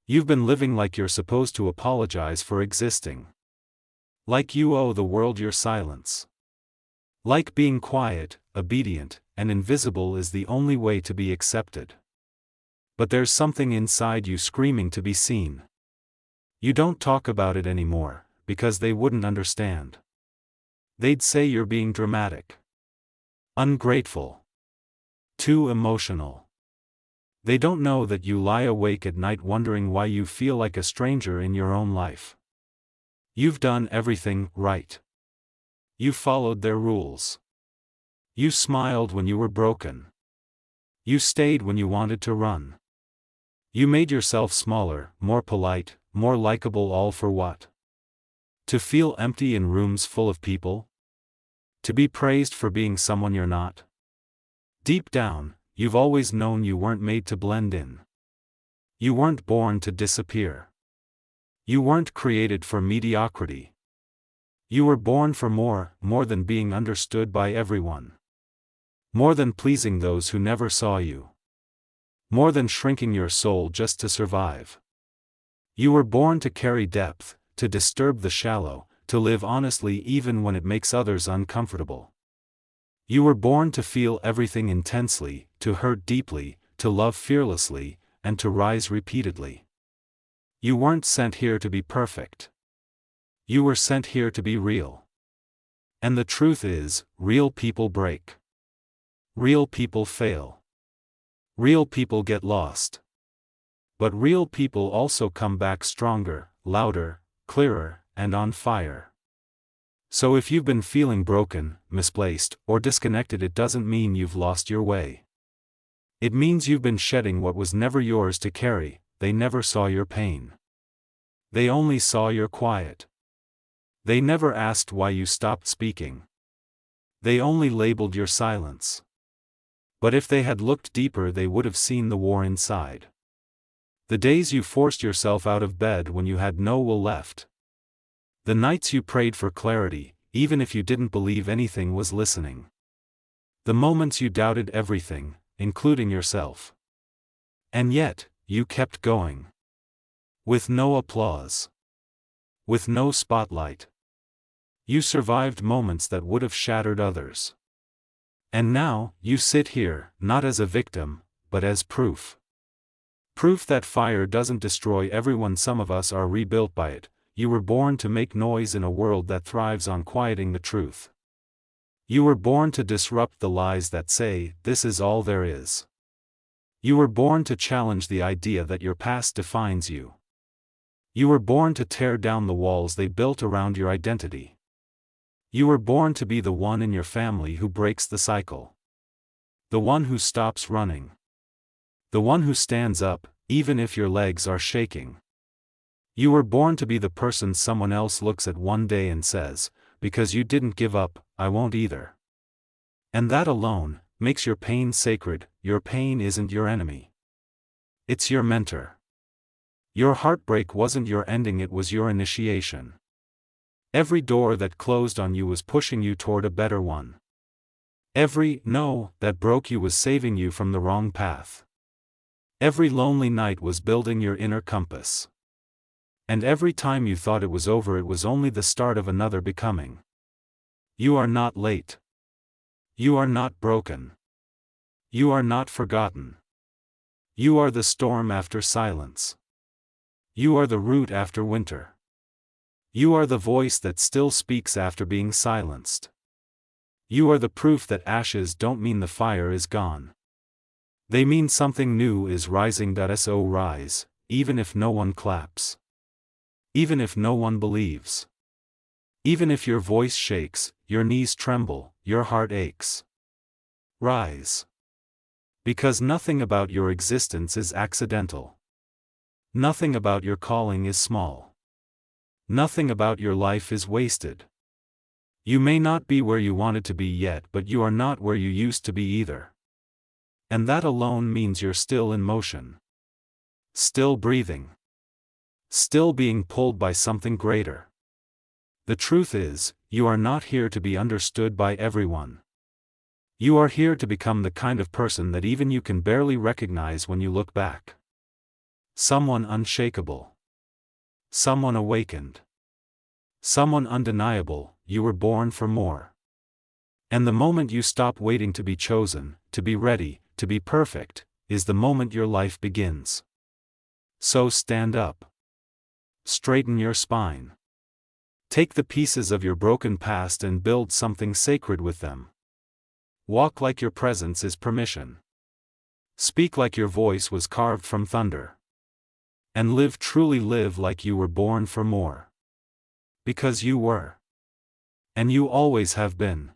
You've been living like you're supposed to apologize for existing. Like you owe the world your silence. Like being quiet, obedient, and invisible is the only way to be accepted. But there's something inside you screaming to be seen. You don't talk about it anymore, because they wouldn't understand. They'd say you're being dramatic, ungrateful, too emotional. They don't know that you lie awake at night wondering why you feel like a stranger in your own life. You've done everything right. You followed their rules. You smiled when you were broken. You stayed when you wanted to run. You made yourself smaller, more polite, more likable, all for what? To feel empty in rooms full of people? To be praised for being someone you're not? Deep down, you've always known you weren't made to blend in. You weren't born to disappear. You weren't created for mediocrity. You were born for more than being understood by everyone. More than pleasing those who never saw you. More than shrinking your soul just to survive. You were born to carry depth, to disturb the shallow, to live honestly even when it makes others uncomfortable. You were born to feel everything intensely, to hurt deeply, to love fearlessly, and to rise repeatedly. You weren't sent here to be perfect. You were sent here to be real. And the truth is, real people break. Real people fail. Real people get lost. But real people also come back stronger, louder, clearer, and on fire. So if you've been feeling broken, misplaced, or disconnected, it doesn't mean you've lost your way. It means you've been shedding what was never yours to carry. They never saw your pain. They only saw your quiet. They never asked why you stopped speaking. They only labeled your silence. But if they had looked deeper, they would have seen the war inside. The days you forced yourself out of bed when you had no will left. The nights you prayed for clarity, even if you didn't believe anything was listening. The moments you doubted everything, including yourself. And yet, you kept going. With no applause. With no spotlight. You survived moments that would have shattered others. And now, you sit here, not as a victim, but as proof. Proof that fire doesn't destroy everyone. Some of us are rebuilt by it. You were born to make noise in a world that thrives on quieting the truth. You were born to disrupt the lies that say, this is all there is. You were born to challenge the idea that your past defines you. You were born to tear down the walls they built around your identity. You were born to be the one in your family who breaks the cycle. The one who stops running. The one who stands up, even if your legs are shaking. You were born to be the person someone else looks at one day and says, because you didn't give up, I won't either. And that alone makes your pain sacred. Your pain isn't your enemy. It's your mentor. Your heartbreak wasn't your ending, it was your initiation. Every door that closed on you was pushing you toward a better one. Every no that broke you was saving you from the wrong path. Every lonely night was building your inner compass. And every time you thought it was over, it was only the start of another becoming. You are not late. You are not broken. You are not forgotten. You are the storm after silence. You are the root after winter. You are the voice that still speaks after being silenced. You are the proof that ashes don't mean the fire is gone. They mean something new is rising. So rise, even if no one claps. Even if no one believes. Even if your voice shakes, your knees tremble, your heart aches. Rise. Because nothing about your existence is accidental. Nothing about your calling is small. Nothing about your life is wasted. You may not be where you wanted to be yet, but you are not where you used to be either. And that alone means you're still in motion. Still breathing. Still being pulled by something greater. The truth is, you are not here to be understood by everyone. You are here to become the kind of person that even you can barely recognize when you look back. Someone unshakable. Someone awakened. Someone undeniable. You were born for more. And the moment you stop waiting to be chosen, to be ready, to be perfect, is the moment your life begins. So stand up. Straighten your spine. Take the pieces of your broken past and build something sacred with them. Walk like your presence is permission. Speak like your voice was carved from thunder. And truly live like you were born for more. Because you were. And you always have been.